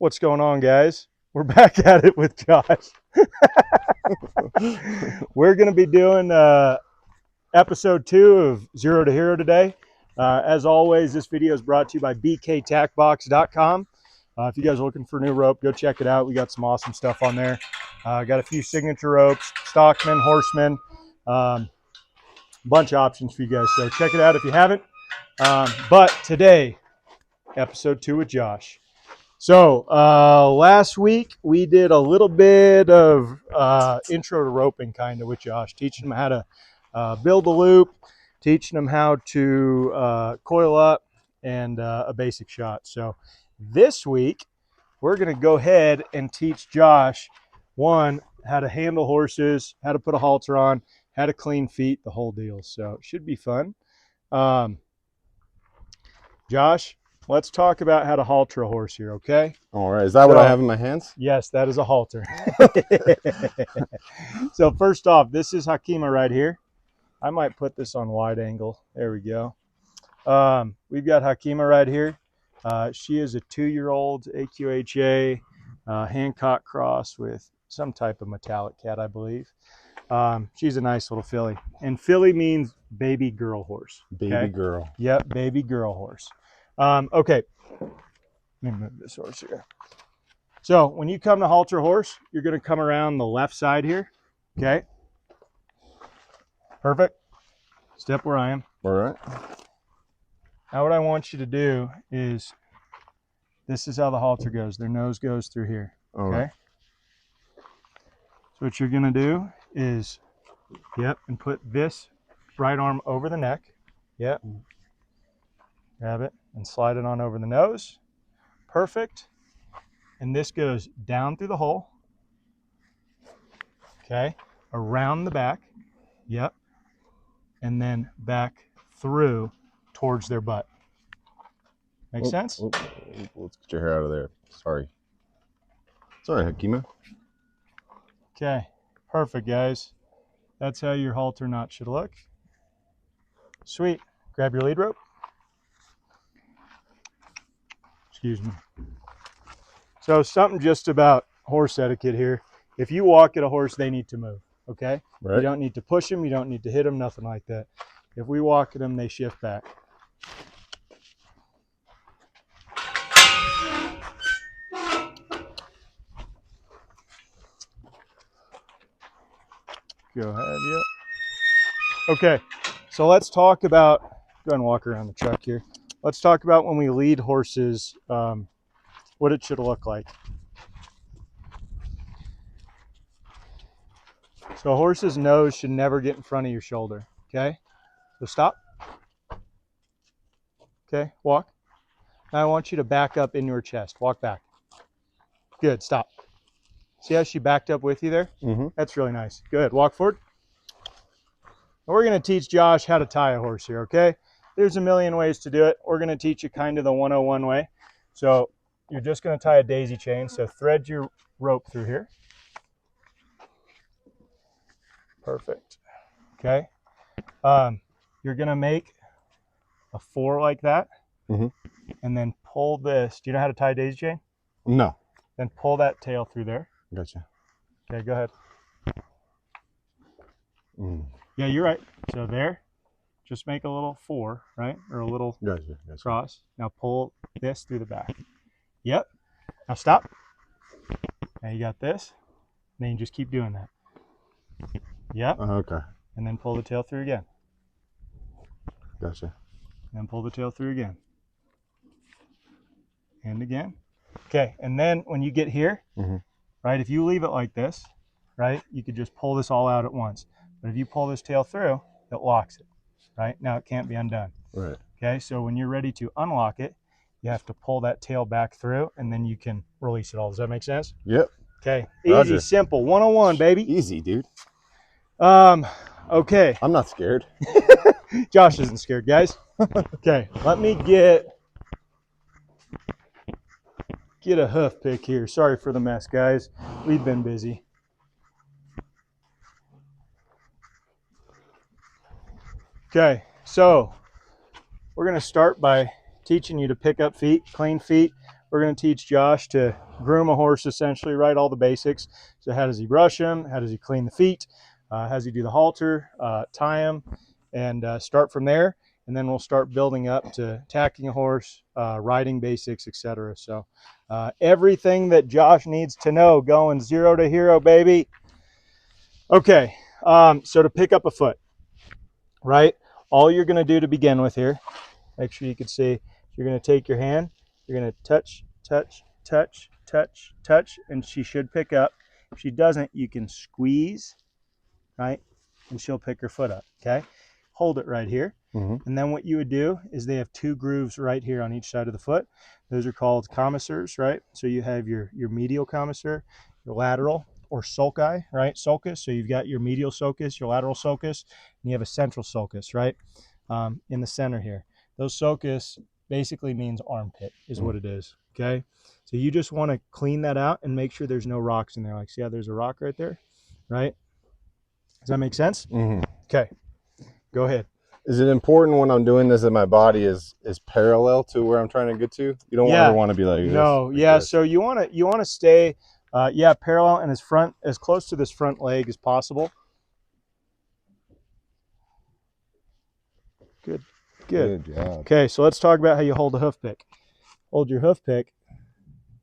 What's going on, guys? We're back at it with Josh. We're going to be doing episode 2 of Zero to Hero today. As always, this video is brought to you by bktackbox.com. If you guys are looking for a new rope, go check it out. We got some awesome stuff on there. Got a few signature ropes, stockman, horseman, bunch of options for you guys. So check it out if you haven't. But today, episode 2 with Josh. So last week we did a little bit of intro to roping kind of with Josh, teaching him how to build a loop, teaching him how to coil up, and a basic shot. So this week we're going to go ahead and teach Josh, one, how to handle horses, how to put a halter on, how to clean feet, the whole deal. So it should be fun. Josh, let's talk about how to halter a horse here, okay? All right. Is that what I have in my hands? Yes, that is a halter. So first off, this is Hakima right here. I might put this on wide angle. There we go. We've got Hakima right here. She is a 2-year-old AQHA Hancock cross with some type of metallic cat, I believe. She's a nice little filly. And filly means baby girl horse. Baby okay? girl. Yep, baby girl horse. Okay, let me move this horse here. So when you come to halter a horse, you're going to come around the left side here. Okay. Perfect. Step where I am. All right. Now what I want you to do is, this is how the halter goes. Their nose goes through here. All okay. right. So what you're going to do is, and put this right arm over the neck. Yep. Grab it and slide it on over the nose. Perfect. And this goes down through the hole. Okay. Around the back. Yep. And then back through towards their butt. Make sense? Let's get your hair out of there. Sorry. Sorry, Hakima. Okay. Perfect, guys. That's how your halter knot should look. Sweet. Grab your lead rope. Excuse me. So something just about horse etiquette here. If you walk at a horse, they need to move, okay? Right. You don't need to push them. You don't need to hit them, nothing like that. If we walk at them, they shift back. Go ahead, yep. Okay, so let's talk about, go ahead and walk around the truck here. Let's talk about when we lead horses, what it should look like. So a horse's nose should never get in front of your shoulder, okay? So stop. Okay, walk. Now I want you to back up in your chest. Walk back. Good, stop. See how she backed up with you there? Mm-hmm. That's really nice. Good, walk forward. We're going to teach Josh how to tie a horse here, okay? There's a million ways to do it. We're going to teach you kind of the 101 way. So you're just going to tie a daisy chain. So thread your rope through here. Perfect. Okay. You're going to make a 4 like that. Mm-hmm. And then pull this. Do you know how to tie a daisy chain? No. Then pull that tail through there. Gotcha. Okay, go ahead. Mm. Yeah, you're right. So there. Just make a little 4, right? Or a little Gotcha. cross. Now pull this through the back. Yep. Now stop. Now you got this. And then you just keep doing that. Yep. Okay. And then pull the tail through again. Gotcha. And then pull the tail through again. And again. Okay. And then when you get here, mm-hmm. right, if you leave it like this, right, you could just pull this all out at once. But if you pull this tail through, it locks it. Right? Now it can't be undone. Right. Okay, so when you're ready to unlock it, you have to pull that tail back through and then you can release it all. Does that make sense? Yep. Okay. Roger. Easy, simple, 101, baby. Easy, dude. Okay. I'm not scared. Josh isn't scared, guys. Okay, let me get a hoof pick here. Sorry for the mess, guys. We've been busy. Okay, so we're going to start by teaching you to pick up feet, clean feet. we're going to teach Josh to groom a horse essentially, right? All the basics. So how does he brush him? How does he clean the feet? How does he do the halter, tie him, and start from there. And then we'll start building up to tacking a horse, riding basics, etc. So everything that Josh needs to know, going 0 to hero, baby. Okay, so to pick up a foot, right? All you're going to do to begin with here, make sure you can see, you're going to take your hand, you're going to touch, touch, touch, touch, touch, and she should pick up. If she doesn't, you can squeeze, right? And she'll pick her foot up, okay? Hold it right here. And then what you would do is they have 2 grooves right here on each side of the foot. Those are called commissures, right? So you have your medial commissure, your lateral, or sulci, right? Sulcus. So you've got your medial sulcus, your lateral sulcus, and you have a central sulcus, right? In the center here. Those sulcus basically means armpit is what it is, okay? So you just want to clean that out and make sure there's no rocks in there. Like, see how there's a rock right there, right? Does that make sense? Okay, go ahead. Is it important when I'm doing this that my body is parallel to where I'm trying to get to? You don't ever want to be like this. No, like yeah. this. So you want to stay, parallel and as close to this front leg as possible. Good. Good job. Okay, so let's talk about how you hold a hoof pick. Hold your hoof pick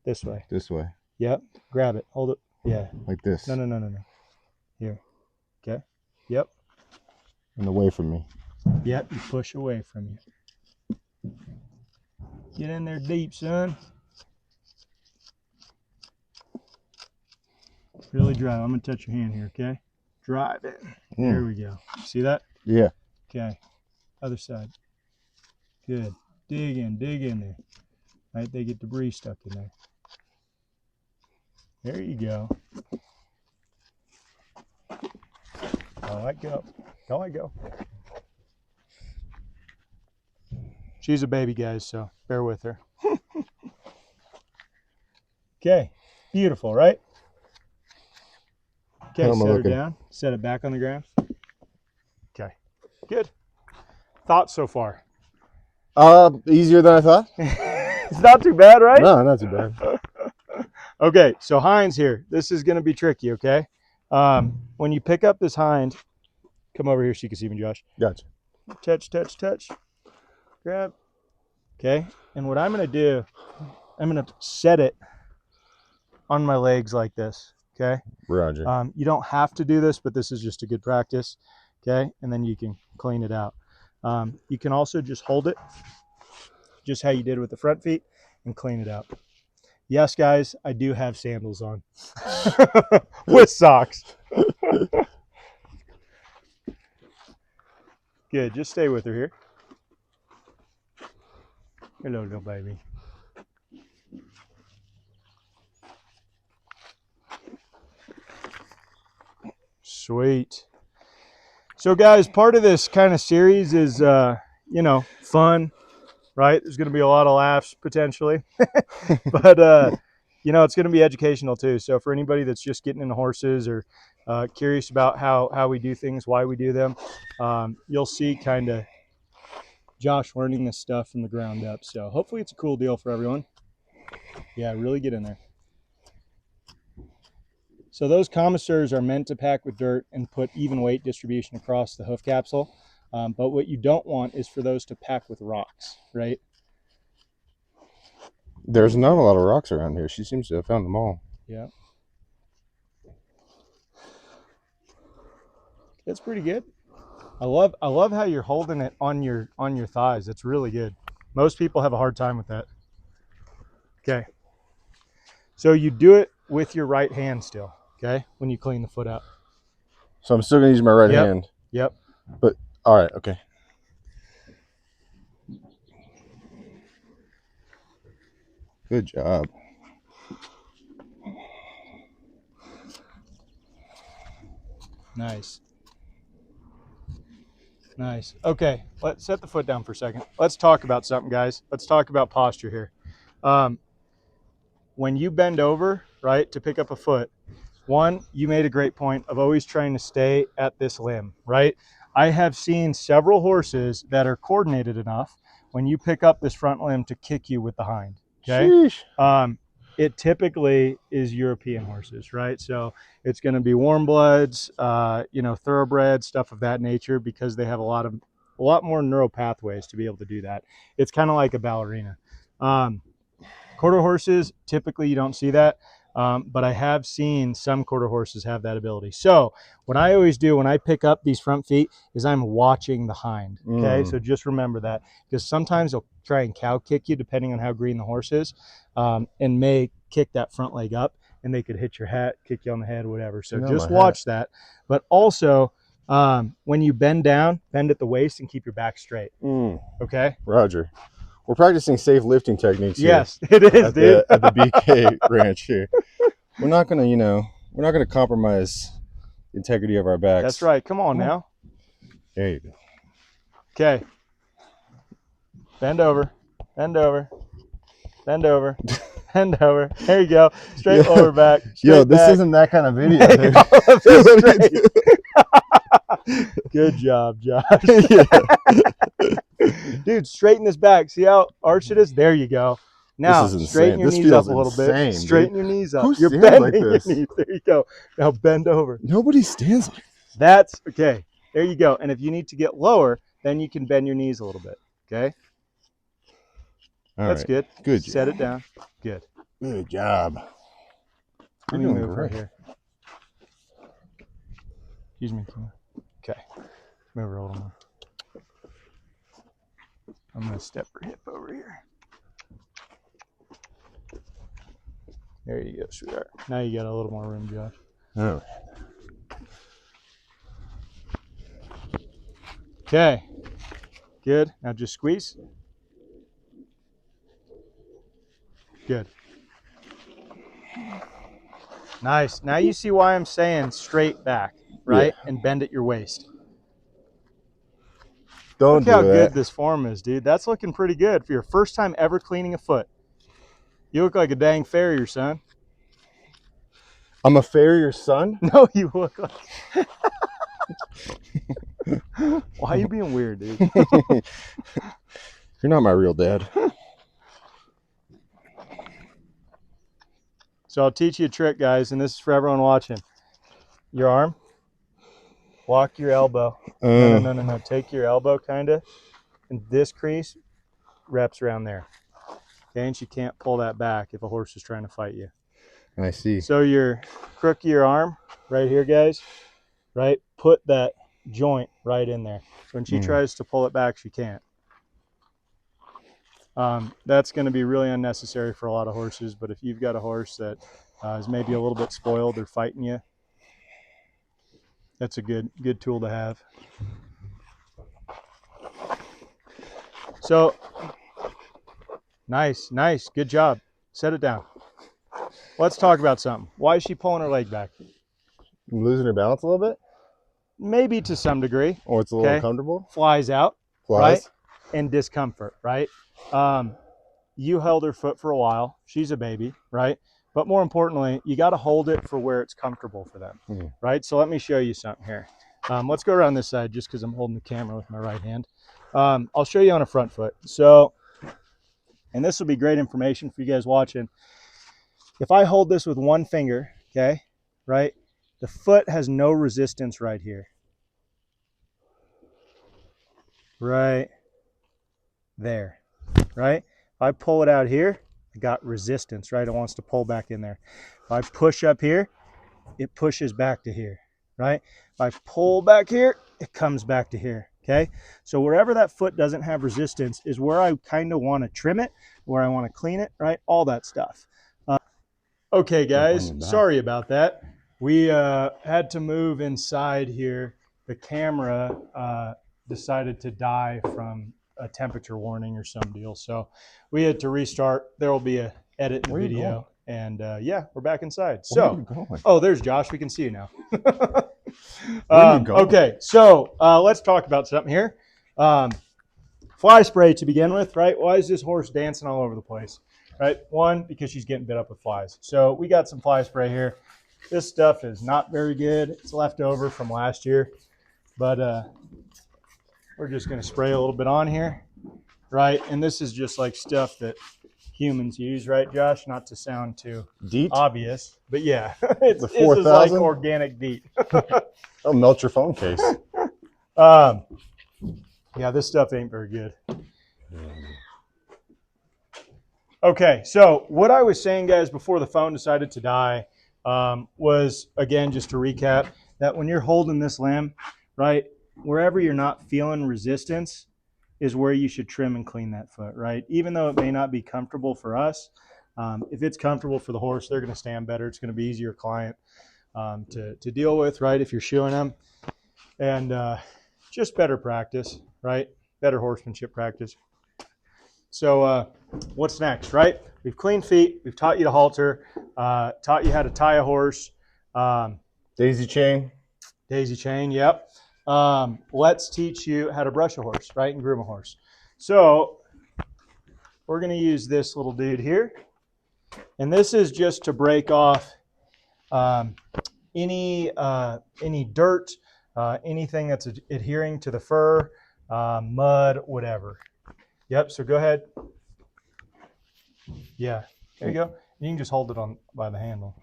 this way. This way. Yep. Grab it. Hold it. Yeah. Like this. No. Here. Okay. Yep. And away from me. Yep. You push away from you. Get in there deep, son. Really drive. I'm going to touch your hand here, okay? Drive it. There we go. See that? Yeah. Okay. Other side. Good. Dig in there. Right? They get debris stuck in there. There you go. Go let go. Go let go. She's a baby, guys, so bear with her. Okay. Beautiful, right? Okay, set her down. Set it back on the ground. Okay. Good. Thoughts so far? Easier than I thought. It's not too bad, right? No, not too bad. Okay, so hinds here. This is going to be tricky, okay? When you pick up this hind, come over here so you can see me, Josh. Gotcha. Touch, touch, touch. Grab. Okay, and what I'm going to do, I'm going to set it on my legs like this, okay? Roger. You don't have to do this, but this is just a good practice, okay? And then you can clean it out. You can also just hold it, just how you did with the front feet, and clean it out. Yes, guys, I do have sandals on with socks. Good, just stay with her here. Hello, little baby. Sweet. So, guys, part of this kind of series is, fun, right? There's going to be a lot of laughs potentially, but it's going to be educational too. So, for anybody that's just getting into horses or curious about how we do things, why we do them, you'll see kind of Josh learning this stuff from the ground up. So, hopefully, it's a cool deal for everyone. Yeah, really get in there. So those commissures are meant to pack with dirt and put even weight distribution across the hoof capsule. But what you don't want is for those to pack with rocks, right? There's not a lot of rocks around here. She seems to have found them all. Yeah. That's pretty good. I love how you're holding it on your thighs. That's really good. Most people have a hard time with that. Okay. So you do it with your right hand still, okay? When you clean the foot out. So I'm still gonna use my right hand. Yep. But all right, okay. Good job. Nice. Nice. Okay, let's set the foot down for a second. Let's talk about something, guys. Let's talk about posture here. When you bend over, right, to pick up a foot, one, you made a great point of always trying to stay at this limb, right? I have seen several horses that are coordinated enough when you pick up this front limb to kick you with the hind. Okay. Sheesh. It typically is European horses, right? So it's going to be warm bloods, thoroughbreds, stuff of that nature, because they have a lot more neural pathways to be able to do that. It's kind of like a ballerina. Quarter horses, typically you don't see that, but I have seen some quarter horses have that ability. So what I always do when I pick up these front feet is I'm watching the hind. Okay, so just remember that, because sometimes they'll try and cow kick you depending on how green the horse is, and may kick that front leg up, and they could hit your hat, kick you on the head, whatever. So just watch that. But also, when you bend down, bend at the waist and keep your back straight. Okay? Roger. We're practicing safe lifting techniques here. Yes, it is, dude. At the BK ranch here. We're not gonna, we're not gonna compromise the integrity of our backs. That's right. Come on now. There you go. Okay. Bend over. Bend over. Bend over. Bend over. There you go. Straight lower back. Yo, this back. isn't that kind of video, dude. Good job, Josh. Dude, straighten this back. See how arched it is? There you go. Now, straighten your knees up a little bit. Straighten your knees up. You're bending your knees. There you go. Now bend over. Nobody stands like this. That's okay. There you go. And if you need to get lower, then you can bend your knees a little bit. Okay? That's good. Good. Set it down. Good. Good job. Let me move right here. Excuse me. Okay. Move her a little more. I'm going to step her hip over here. There you go, sweetheart. Now you got a little more room, Josh. Oh. Okay. Good. Now just squeeze. Good. Nice. Now you see why I'm saying straight back, right? Yeah. And bend at your waist. Don't Look how good this form is, dude. That's looking pretty good for your first time ever cleaning a foot. You look like a dang farrier, son. I'm a farrier, son? No, you look like... Why are you being weird, dude? You're not my real dad. So I'll teach you a trick, guys, and this is for everyone watching. Your arm. Walk your elbow. No. Take your elbow, kind of, and this crease wraps around there. Okay, and you can't pull that back if a horse is trying to fight you. I see. So your crook of your arm, right here, guys, right? Put that joint right in there. So when she tries to pull it back, she can't. That's going to be really unnecessary for a lot of horses, but if you've got a horse that is maybe a little bit spoiled or fighting you, that's a good tool to have. So, nice, good job. Set it down. Let's talk about something. Why is she pulling her leg back? Losing her balance a little bit? Maybe to some degree. Or it's a little uncomfortable? Flies out. Flies? Right? And discomfort, right? You held her foot for a while. She's a baby, right? But more importantly, you got to hold it for where it's comfortable for them, right? So let me show you something here. Let's go around this side just because I'm holding the camera with my right hand. I'll show you on a front foot. So, and this will be great information for you guys watching. If I hold this with one finger, okay, right, the foot has no resistance right here. Right there, right? If I pull it out here, I got resistance, right? It wants to pull back in there. If I push up here, it pushes back to here, right? If I pull back here, it comes back to here, okay? So wherever that foot doesn't have resistance is where I kind of want to trim it, where I want to clean it, right? All that stuff. Okay, guys, sorry about that. We had to move inside here. The camera decided to die from a temperature warning or some deal. So we had to restart. There will be a edit in the video. And yeah, we're back inside. So, oh, there's Josh. We can see you now. Okay, so let's talk about something here. Fly spray to begin with, right? Why is this horse dancing all over the place? Right? One, because she's getting bit up with flies. So we got some fly spray here. This stuff is not very good. It's left over from last year. But we're just going to spray a little bit on here, right? And this is just like stuff that humans use, right, Josh? Not to sound too DEET? obvious, but yeah, this is like 4000? organic DEET. That'll melt your phone case. Yeah, this stuff ain't very good. Okay, so what I was saying, guys, before the phone decided to die was, again, just to recap, that when you're holding this limb, right, wherever you're not feeling resistance is where you should trim and clean that foot, right? Even though it may not be comfortable for us, if it's comfortable for the horse, they're going to stand better. It's going to be easier client to deal with, right, if you're shoeing them. And just better practice, right? Better horsemanship practice. So what's next, right? We've cleaned feet. We've taught you to halter, taught you how to tie a horse. Daisy chain. Daisy chain, yep. Let's teach you how to brush a horse, right, and groom a horse. So we're going to use this little dude here. And this is just to break off any dirt, anything that's adhering to the fur, mud, whatever. Yep, so go ahead. Yeah, there you go. You can just hold it on by the handle.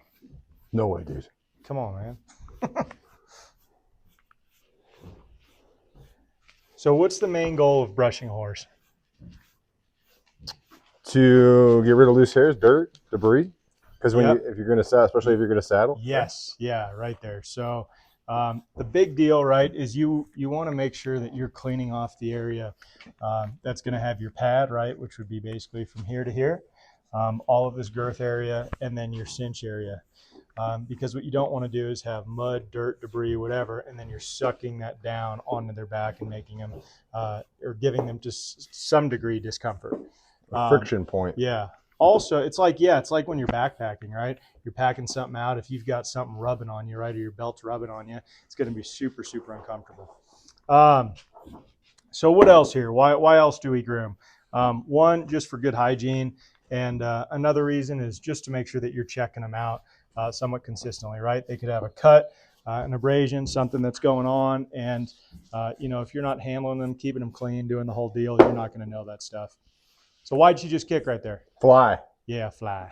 No way, dude. Come on, man. So what's the main goal of brushing a horse? To get rid of loose hairs, dirt, debris. Because Yep. if you're going to saddle, especially if you're going to saddle. Yes, yeah, right there. So the big deal, right, is you want to make sure that you're cleaning off the area that's going to have your pad, right, which would be basically from here to here, all of this girth area, and then your cinch area. Because what you don't want to do is have mud, dirt, debris, whatever, and then you're sucking that down onto their back and making them or giving them just some degree discomfort. A friction point. Yeah. Also, it's like when you're backpacking, right? You're packing something out. If you've got something rubbing on you, right, or your belt's rubbing on you, it's going to be super, super uncomfortable. So what else here? Why else do we groom? One, just for good hygiene. And another reason is just to make sure that you're checking them out somewhat consistently, right? They could have a cut, an abrasion, something that's going on. And, if you're not handling them, keeping them clean, doing the whole deal, you're not going to know that stuff. So why'd she just kick right there? Fly. Yeah, fly.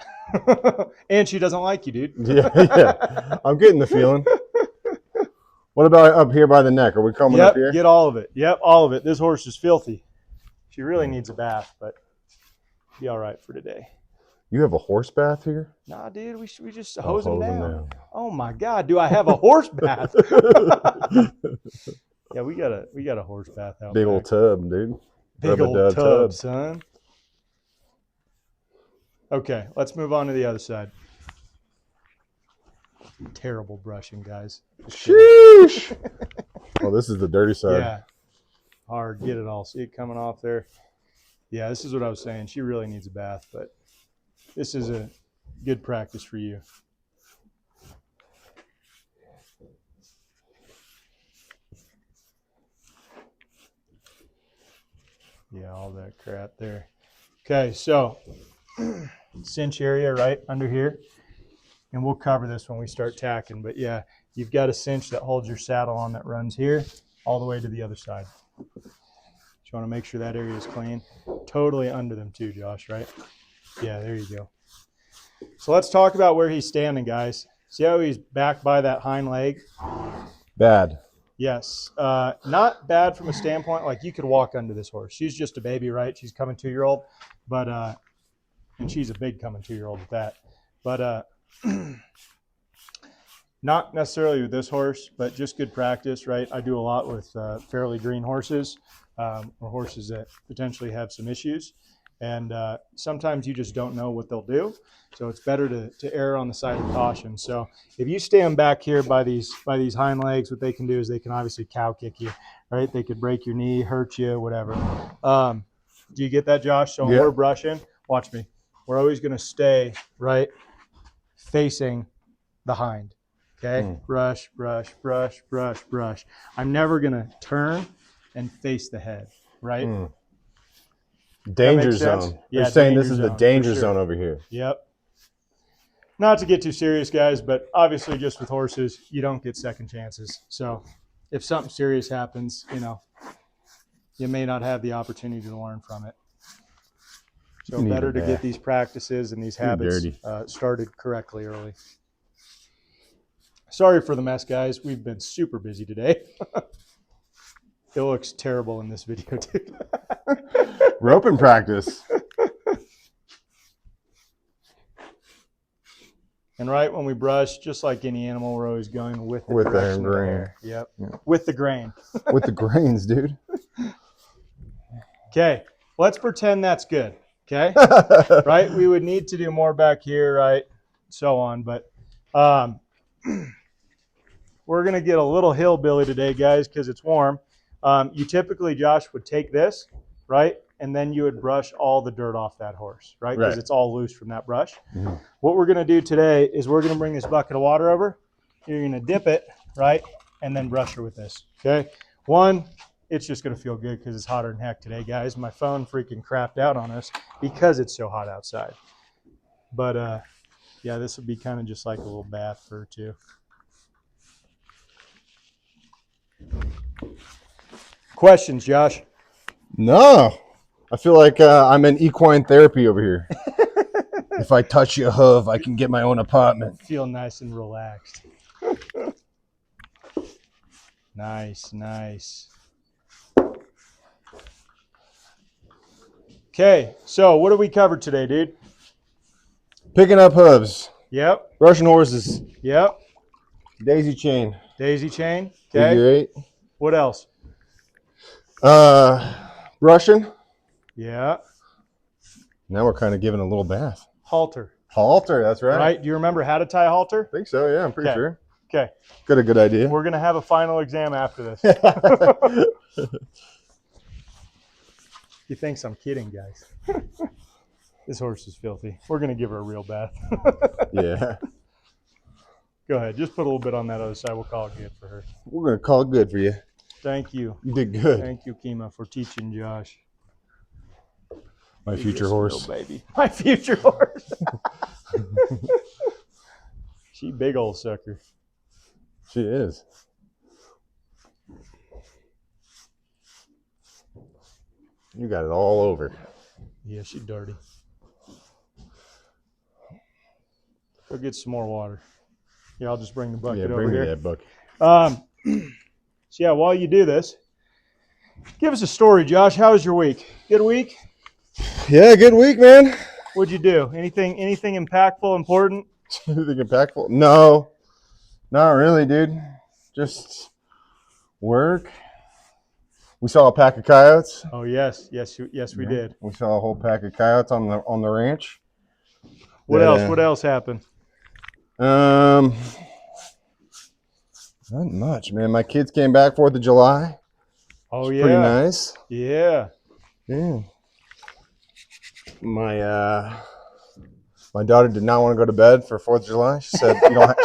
And she doesn't like you, dude. Yeah. I'm getting the feeling. What about up here by the neck? Are we coming up here? Get all of it. Yep, all of it. This horse is filthy. She really needs a bath, but be all right for today. You have a horse bath here? Nah, dude, we just hose them down. down. Oh my God, do I have a horse bath? Yeah, we got a horse bath out Big back. old tub, dude. Big Rub-a-dub old tub, tub. son. Okay, let's move on to the other side. Terrible brushing, guys. Sheesh. Oh, this is the dirty side. Yeah, hard. Get it all. See it coming off there. Yeah, this is what I was saying. She really needs a bath, but this is a good practice for you. Yeah, all that crap there. Okay, so cinch area right under here. And we'll cover this when we start tacking. But yeah, you've got a cinch that holds your saddle on that runs here all the way to the other side. You want to make sure that area is clean. Totally under them too, Josh, right? Yeah, there you go. So let's talk about where he's standing, guys. See how he's back by that hind leg? Bad. Yes. Not bad from a standpoint, like you could walk under this horse. She's just a baby, right? She's coming 2-year-old, but and she's a big coming 2-year-old at that. But not necessarily with this horse, but just good practice, right? I do a lot with fairly green horses or horses that potentially have some issues. And sometimes you just don't know what they'll do. So it's better to err on the side of caution. So if you stand back here by these hind legs, what they can do is they can obviously cow kick you, right? They could break your knee, hurt you, whatever. Do you get that, Josh? So when we're brushing, watch me. We're always going to stay, right, facing the hind. Okay? Brush, brush, brush, brush, brush. I'm never going to turn and face the head, right? Danger zone. Yeah, You're saying this is danger the danger for sure. zone over here. Yep. Not to get too serious, guys, but obviously just with horses, you don't get second chances. So if something serious happens, you may not have the opportunity to learn from it. So You need better a to bath. get these practices and these Too habits dirty. started correctly early. Sorry for the mess, guys. We've been super busy today. It looks terrible in this video, dude. Roping practice. And right when we brush, just like any animal, we're always going with the With the direction of the grain. hair. Yep. Yeah. With the grain. With the grains, dude. Okay. Let's pretend that's good. Okay. Right? We would need to do more back here, right? So on. But we're going to get a little hillbilly today, guys, because it's warm. You typically, Josh, would take this, right? And then you would brush all the dirt off that horse, right? Because Right. it's all loose from that brush. Mhm. What we're going to do today is we're going to bring this bucket of water over. You're going to dip it, right? And then brush her with this, okay? One, it's just going to feel good because it's hotter than heck today, guys. My phone freaking crapped out on us because it's so hot outside. But, yeah, this would be kind of just like a little bath for her, too. Questions, Josh? No. I feel like I'm in equine therapy over here. If I touch your hoof, I can get my own apartment. Feel nice and relaxed. Nice, nice. Okay, so what have we covered today, dude? Picking up hooves. Yep, Russian horses. yep. Daisy chain. Daisy chain. Okay. Figure 8. What else? Russian. Yeah. Now we're kind of giving a little bath. Halter. Halter, that's right. Right? Do you remember how to tie a halter? I think so, yeah, I'm pretty Okay. sure. Okay. Got a good idea. We're going to have a final exam after this. He thinks I'm kidding, guys. This horse is filthy. We're going to give her a real bath. Yeah. Go ahead. Just put a little bit on that other side. We'll call it good for her. We're going to call it good for you. Thank you. You did good. Thank you, Kima, for teaching Josh. My future Yes, horse. little baby. My future horse. She big old sucker. She is. You got it all over. Yeah, she dirty. Go get some more water. Yeah, I'll just bring the bucket Yeah, over bring me here. that bucket. So yeah, while you do this, give us a story, Josh. How was your week? Good week? Yeah, good week, man. What'd you do? Anything impactful, important? Anything impactful? No, not really, dude. Just work. We saw a pack of coyotes. Oh yes, we did. We saw a whole pack of coyotes on the ranch. What That, else? What else happened? Not much, man. My kids came back 4th of July. Oh It's yeah, pretty nice. yeah. Yeah. My daughter did not want to go to bed for 4th of July. She said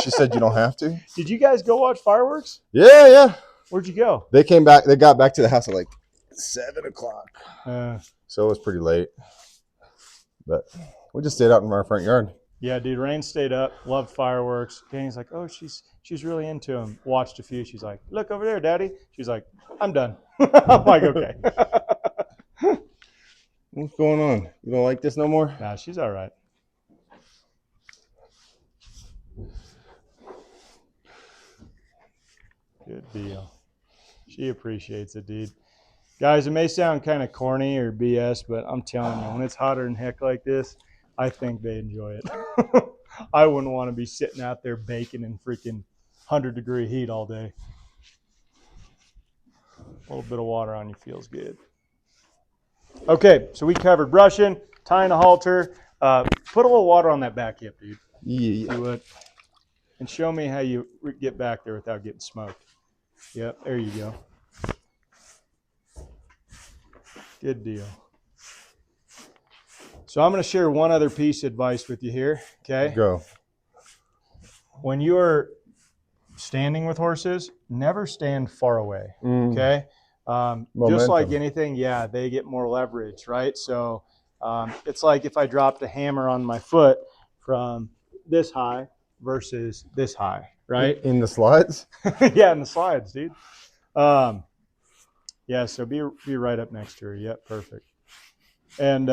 she said you don't have to. Did you guys go watch fireworks? Yeah. Where'd you go? They came back. They got back to the house at like 7 o'clock. So it was pretty late. But we just stayed out in our front yard. Yeah, dude. Rain stayed up. Loved fireworks. Danny's like, oh, she's really into them. Watched a few. She's like, look over there, Daddy. She's like, I'm done. I'm like, okay. What's going on? You don't like this no more? Nah, she's all right. Good deal. She appreciates it, dude. Guys, it may sound kind of corny or BS, but I'm telling you, when it's hotter than heck like this, I think they enjoy it. I wouldn't want to be sitting out there baking in freaking 100-degree heat all day. A little bit of water on you feels good. Okay, so we covered brushing, tying a halter. Put a little water on that back hip, dude. Yeah. You would. And show me how you get back there without getting smoked. Yep, there you go. Good deal. So I'm going to share one other piece of advice with you here, okay? Go. When you are standing with horses, never stand far away, okay? Just like anything, yeah, they get more leverage, right? So it's like if I dropped a hammer on my foot from this high versus this high, right? In the slides? Yeah, in the slides, dude. Yeah, so be right up next to her. Yep, perfect. And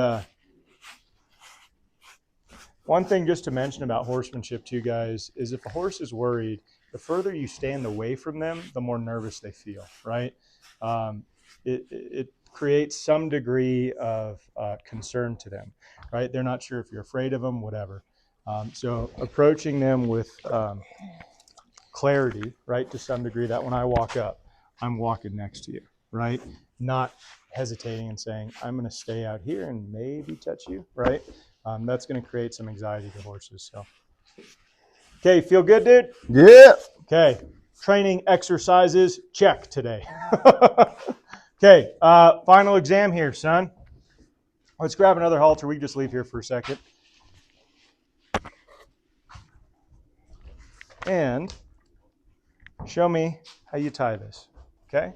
One thing just to mention about horsemanship too, guys, is if a horse is worried, the further you stand away from them, the more nervous they feel, right? It creates some degree of concern to them, right? They're not sure if you're afraid of them, whatever. So approaching them with clarity, right, to some degree, that when I walk up, I'm walking next to you, right? Not hesitating and saying, I'm going to stay out here and maybe touch you, right? That's going to create some anxiety to horses. So, okay, feel good, dude? Yeah. Okay, training exercises, check today. Okay, final exam here, son. Let's grab another halter. We can just leave here for a second. And show me how you tie this, okay?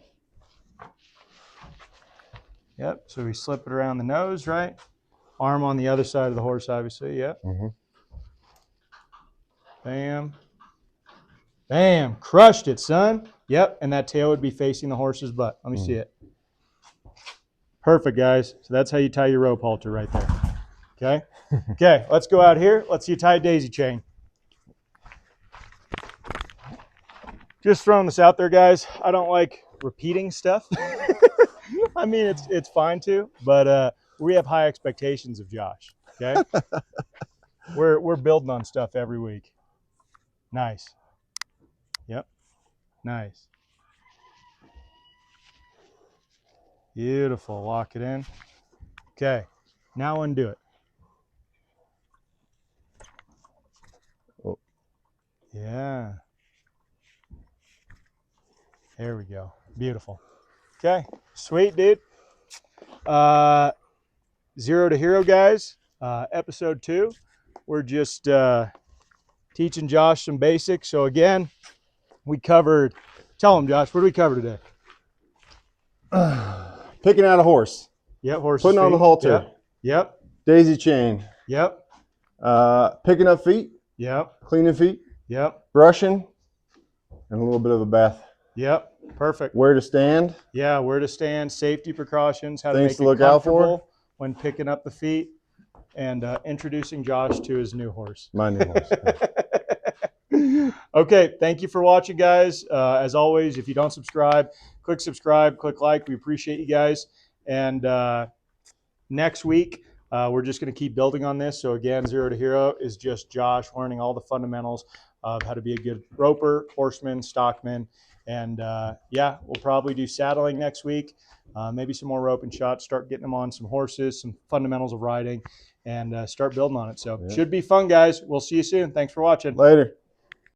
Yep, so we slip it around the nose, right? Arm on the other side of the horse, obviously, yep. Mm-hmm. Bam. Bam, crushed it, son. Yep, and that tail would be facing the horse's butt. Let me see it. Perfect, guys. So that's how you tie your rope halter right there. Okay? Okay, let's go out here. Let's see you tie a daisy chain. Just throwing this out there, guys. I don't like repeating stuff. I mean, it's fine too, but we have high expectations of Josh. Okay, we're building on stuff every week. Nice. Yep. Nice. Beautiful. Lock it in. Okay. Now undo it. Oh. Yeah. There we go. Beautiful. Okay. Sweet, dude. 0 to Hero, guys. Episode 2. We're just teaching Josh some basics. So again, we covered, tell him, Josh, what did we cover today? Picking out a horse. Yep, horse. Putting on the halter. Yep. Daisy chain. Yep. Picking up feet. Yep. Cleaning feet. Yep. Brushing. And a little bit of a bath. Yep. Perfect. Where to stand. Yeah, where to stand, safety precautions, how Things to to make it look out for comfortable when picking up the feet, and introducing Josh to his new horse. My new horse. Okay, thank you for watching, guys. As always, if you don't subscribe, click subscribe, click like. We appreciate you guys. And next week, we're just going to keep building on this. So again, 0 to Hero is just Josh learning all the fundamentals of how to be a good roper, horseman, stockman. And yeah, we'll probably do saddling next week, maybe some more rope and shots, start getting them on some horses, some fundamentals of riding, and start building on it. So Yeah. should be fun, guys. We'll see you soon. Thanks for watching. Later.